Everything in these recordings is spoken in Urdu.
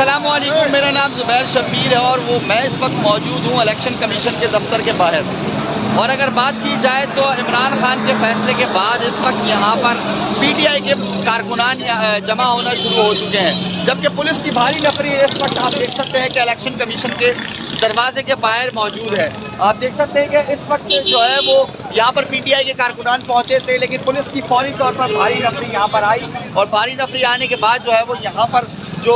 السلام علیکم، میرا نام زبیر شبیر ہے اور میں اس وقت موجود ہوں الیکشن کمیشن کے دفتر کے باہر۔ اور اگر بات کی جائے تو عمران خان کے فیصلے کے بعد اس وقت یہاں پر پی ٹی آئی کے کارکنان جمع ہونا شروع ہو چکے ہیں، جبکہ پولیس کی بھاری نفری اس وقت آپ دیکھ سکتے ہیں کہ الیکشن کمیشن کے دروازے کے باہر موجود ہے۔ آپ دیکھ سکتے ہیں کہ اس وقت جو ہے وہ یہاں پر پی ٹی آئی کے کارکنان پہنچے تھے، لیکن پولیس کی فوری طور پر بھاری نفری یہاں پر آئی، اور بھاری نفری آنے کے بعد جو ہے وہ یہاں پر جو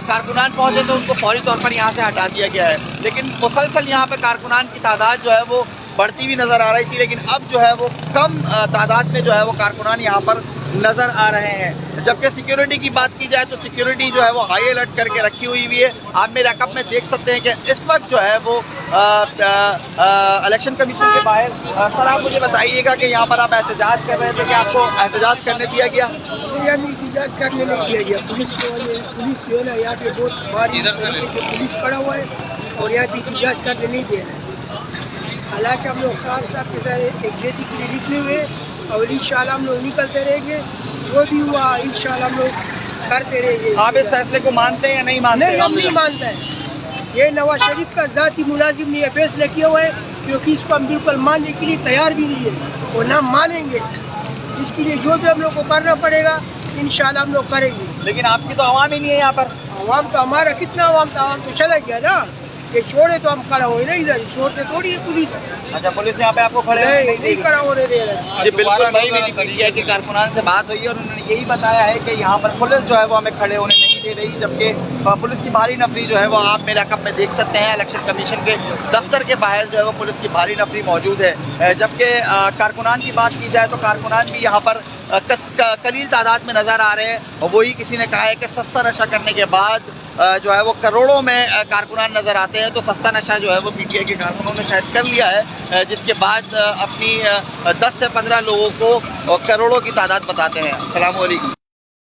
کارکنان پہنچے تو ان کو فوری طور پر یہاں سے ہٹا دیا گیا ہے۔ لیکن مسلسل یہاں پہ کارکنان کی تعداد جو ہے وہ بڑھتی ہوئی نظر آ رہی تھی، لیکن اب جو ہے وہ کم تعداد میں جو ہے وہ کارکنان یہاں پر نظر آ رہے ہیں۔ جبکہ سیکیورٹی کی بات کی جائے تو سیکیورٹی جو ہے وہ ہائی الرٹ کر کے رکھی ہوئی ہے۔ آپ میرے عقب میں دیکھ سکتے ہیں کہ اس وقت جو ہے وہ الیکشن کمیشن کے باہر سر آپ مجھے بتائیے گا کہ یہاں پر آپ احتجاج کر رہے تھے کہ آپ کو احتجاج کرنے دیا گیا؟ ہمیں احتجاج کرنے نہیں دیا گیا۔ پولیس جو ہے نا یہاں پہ بہت بھاری طریقے سے پولیس کھڑا ہوا ہے اور یہاں پہ احتجاج کرنے نہیں دے رہے ہیں۔ حالانکہ ہم لوگ خان صاحب کے ساتھ ایک جیتی کے لیے نکلے ہوئے اور انشاءاللہ ہم لوگ نکلتے رہیں گے، جو بھی ہوا انشاءاللہ ہم لوگ کرتے رہیں گے۔ آپ اس فیصلے کو مانتے ہیں یا نہیں مانتے؟ نہیں، ہم نہیں مانتے ہیں۔ یہ نواز شریف کا ذاتی ملازم نے یہ فیصلہ کیا ہوا ہے، کیونکہ اس کو ہم بالکل ماننے کے لیے تیار بھی نہیں ہے اور نہ مانیں گے۔ اس کے لیے جو بھی ہم لوگ کو کرنا پڑے گا انشاءاللہ ہم لوگ کریں گے۔ لیکن آپ کی تو عوام ہی نہیں ہے یہاں پر۔ عوام تو ہمارا کتنا عوام تھا، عوام تو چلا گیا نا، یہ چھوڑے تو ہم کھڑا ہوئے نا، ادھر چھوڑتے تھوڑی ہے پولیس۔ اچھا، پولیس یہاں پہ آپ کو کھڑے نہیں کھڑا ہونے دے رہے۔ جی بالکل، بھائی میری پی ٹی آئی کے کارکنان سے بات ہوئی ہے اور انہوں نے یہی بتایا ہے کہ یہاں پر پولیس جو ہے وہ ہمیں کھڑے ہونے نہیں دے رہی، جبکہ پولیس کی بھاری نفری جو ہے وہ آپ میرے عقب میں دیکھ سکتے ہیں الیکشن کمیشن کے دفتر کے باہر جو ہے وہ پولیس کی بھاری نفری موجود ہے۔ جبکہ کارکنان کی بات کی جائے تو کارکنان بھی یہاں پر قلیل تعداد میں نظر آ رہے ہیں، اور وہی کسی نے کہا ہے کہ سستا نشہ کرنے کے بعد جو ہے وہ کروڑوں میں کارکنان نظر آتے ہیں، تو سستا نشہ جو ہے وہ پی ٹی آئی کے کارکنوں نے شاید کر لیا ہے، جس کے بعد اپنی 10 سے 15 لوگوں کو کروڑوں کی تعداد بتاتے ہیں۔ السلام علیکم۔